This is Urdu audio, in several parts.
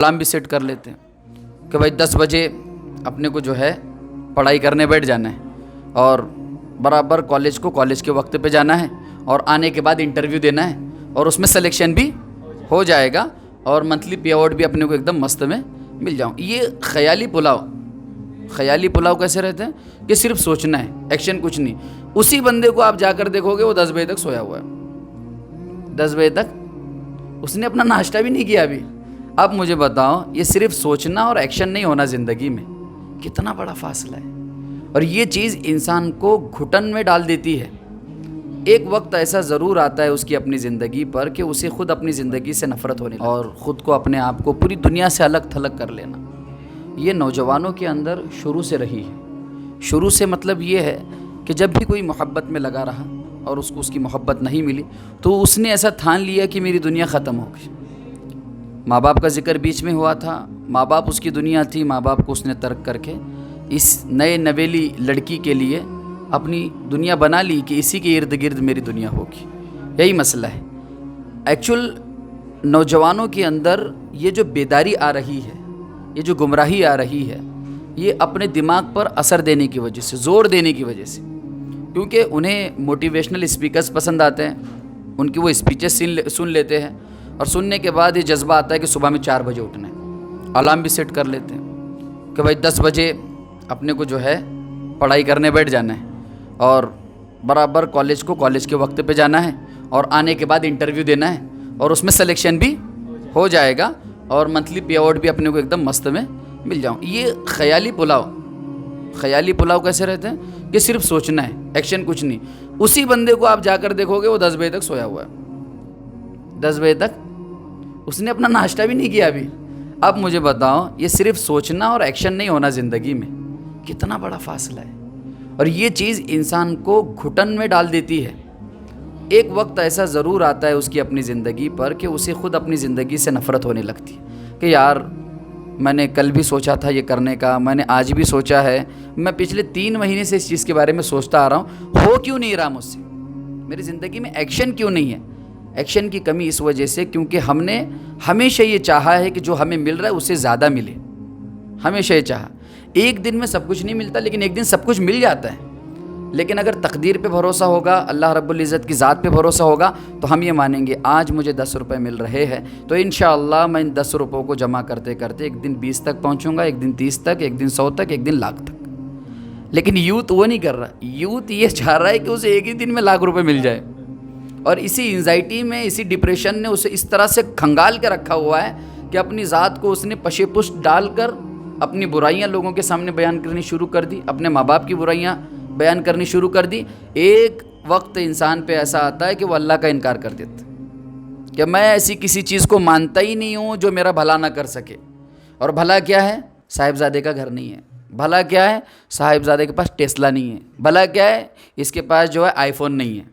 الارم بھی سیٹ کر لیتے ہیں کہ بھائی 10 بجے اپنے کو جو ہے پڑھائی کرنے بیٹھ جانا ہے اور برابر کالج کے وقت پہ جانا ہے اور آنے کے بعد انٹرویو دینا ہے اور اس میں سلیکشن بھی ہو جائے گا اور منتھلی پے آؤٹ بھی اپنے کو ایک دم مست میں مل جاؤں۔ یہ خیالی پلاؤ کیسے رہتے ہیں کہ صرف سوچنا ہے، ایکشن کچھ نہیں۔ اسی بندے کو آپ جا کر دیکھو گے وہ 10 بجے تک سویا ہوا ہے، 10 بجے تک اس نے اپنا ناشتہ بھی نہیں کیا ابھی۔ اب مجھے بتاؤ، یہ صرف سوچنا اور ایکشن نہیں ہونا زندگی میں کتنا بڑا فاصلہ ہے، اور یہ چیز انسان کو گھٹن میں ڈال دیتی ہے۔ ایک وقت ایسا ضرور آتا ہے اس کی اپنی زندگی پر کہ اسے خود اپنی زندگی سے نفرت ہونے لگتی اور خود کو اپنے آپ کو پوری دنیا سے الگ تھلگ کر لینا۔ یہ نوجوانوں کے اندر شروع سے رہی ہے۔ شروع سے مطلب یہ ہے کہ جب بھی کوئی محبت میں لگا رہا اور اس کو اس کی محبت نہیں ملی تو اس نے ایسا ٹھان لیا کہ میری دنیا ختم ہو گئی۔ ماں باپ کا ذکر بیچ میں ہوا تھا، ماں باپ اس کی دنیا تھی، ماں باپ کو اس نے ترک کر کے اس نئے نویلی لڑکی کے لیے اپنی دنیا بنا لی کہ اسی کے ارد گرد میری دنیا ہوگی۔ یہی مسئلہ ہے۔ ایکچول نوجوانوں کے اندر یہ جو بیداری آ رہی ہے، یہ جو گمراہی آ رہی ہے، یہ اپنے دماغ پر اثر دینے کی وجہ سے، زور دینے کی وجہ سے، کیونکہ انہیں موٹیویشنل اسپیکرز پسند آتے ہیں، ان کی وہ اسپیچز سن لیتے ہیں اور سننے کے بعد یہ جذبہ آتا ہے کہ صبح میں 4 بجے اٹھنا ہے۔ الارم بھی سیٹ کر لیتے ہیں کہ بھائی 10 بجے اپنے کو جو ہے پڑھائی کرنے بیٹھ جانا ہے اور برابر کالج کے وقت پہ جانا ہے اور آنے کے بعد انٹرویو دینا ہے اور اس میں سلیکشن بھی ہو جائے گا اور منتھلی پے آؤٹ بھی اپنے کو ایک دم مست میں مل جاؤں۔ یہ خیالی پلاؤ کیسے رہتے ہیں کہ صرف سوچنا ہے، ایکشن کچھ نہیں۔ اسی بندے کو آپ جا کر دیکھو گے وہ 10 بجے تک سویا ہوا ہے، 10 بجے تک اس نے اپنا ناشتہ بھی نہیں کیا ابھی۔ اب مجھے بتاؤ، یہ صرف سوچنا اور ایکشن نہیں ہونا زندگی میں کتنا بڑا فاصلہ ہے، اور یہ چیز انسان کو گھٹن میں ڈال دیتی ہے۔ ایک وقت ایسا ضرور آتا ہے اس کی اپنی زندگی پر کہ اسے خود اپنی زندگی سے نفرت ہونے لگتی ہے کہ یار میں نے کل بھی سوچا تھا یہ کرنے کا، میں نے آج بھی سوچا ہے، میں پچھلے 3 مہینے سے اس چیز کے بارے میں سوچتا آ رہا ہوں، ہو کیوں نہیں رہا مجھ سے، میری زندگی میں ایکشن کیوں نہیں ہے۔ ایکشن کی کمی اس وجہ سے کیونکہ ہم نے ہمیشہ یہ چاہا ہے کہ جو ہمیں مل رہا ہے اس سے زیادہ ملے، ہمیشہ یہ چاہا۔ ایک دن میں سب کچھ نہیں ملتا، لیکن ایک دن سب کچھ مل جاتا ہے۔ لیکن اگر تقدیر پہ بھروسہ ہوگا، اللہ رب العزت کی ذات پہ بھروسہ ہوگا، تو ہم یہ مانیں گے آج مجھے 10 روپے مل رہے ہیں تو انشاءاللہ میں ان 10 روپوں کو جمع کرتے کرتے ایک دن 20 تک پہنچوں گا، ایک دن 30 تک، ایک دن 100 تک، ایک دن لاکھ تک۔ لیکن یوتھ وہ نہیں کر رہا، یوتھ یہ چاہ رہا ہے کہ اسے ایک ہی دن میں لاکھ روپے مل جائے، اور اسی انزائٹی میں، اسی ڈپریشن نے اسے اس طرح سے کھنگال کے رکھا ہوا ہے کہ اپنی ذات کو اس نے پشے پشت ڈال کر اپنی برائیاں لوگوں کے سامنے بیان کرنی شروع کر دی، اپنے ماں باپ کی برائیاں بیان کرنی شروع کر دی۔ ایک وقت انسان پہ ایسا آتا ہے کہ وہ اللہ کا انکار کر دیتا ہے کہ میں ایسی کسی چیز کو مانتا ہی نہیں ہوں جو میرا بھلا نہ کر سکے۔ اور بھلا کیا ہے؟ صاحبزادے کا گھر نہیں ہے۔ بھلا کیا ہے؟ صاحبزادے کے پاس ٹیسلا نہیں ہے۔ بھلا کیا ہے؟ اس کے پاس جو ہے آئی فون نہیں ہے۔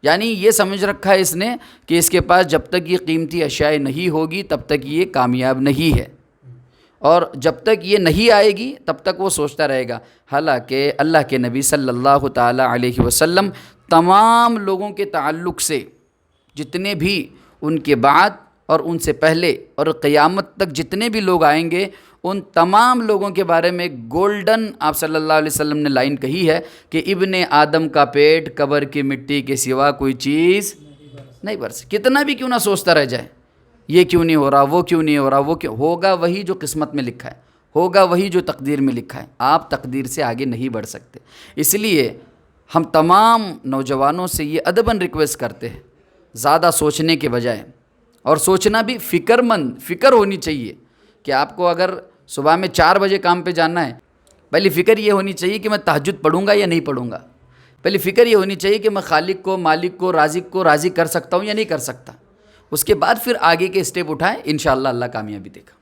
یعنی یہ سمجھ رکھا ہے اس نے کہ اس کے پاس جب تک یہ قیمتی اشیاء نہیں ہوگی تب تک یہ کامیاب نہیں ہے، اور جب تک یہ نہیں آئے گی تب تک وہ سوچتا رہے گا۔ حالانکہ اللہ کے نبی صلی اللہ تعالیٰ علیہ وسلم تمام لوگوں کے تعلق سے، جتنے بھی ان کے بعد اور ان سے پہلے اور قیامت تک جتنے بھی لوگ آئیں گے، ان تمام لوگوں کے بارے میں گولڈن آپ صلی اللہ علیہ وسلم نے لائن کہی ہے کہ ابن آدم کا پیٹ قبر کی مٹی کے سوا کوئی چیز نہیں بھر سکتی۔ کتنا بھی کیوں نہ سوچتا رہ جائے، یہ کیوں نہیں ہو رہا، وہ کیوں نہیں ہو رہا، وہ کیوں ہوگا، وہی جو قسمت میں لکھا ہے ہوگا، وہی جو تقدیر میں لکھا ہے۔ آپ تقدیر سے آگے نہیں بڑھ سکتے۔ اس لیے ہم تمام نوجوانوں سے یہ ادباً ریکویسٹ کرتے ہیں، زیادہ سوچنے کے بجائے، اور سوچنا بھی فکر ہونی چاہیے کہ آپ کو اگر صبح میں 4 بجے کام پہ جانا ہے، پہلی فکر یہ ہونی چاہیے کہ میں تہجد پڑھوں گا یا نہیں پڑھوں گا۔ پہلی فکر یہ ہونی چاہیے کہ میں خالق کو، مالک کو، رازق کو راضی کر سکتا ہوں یا نہیں کر سکتا۔ اس کے بعد پھر آگے کے اسٹیپ اٹھائیں، انشاءاللہ اللہ کامیابی دے گا۔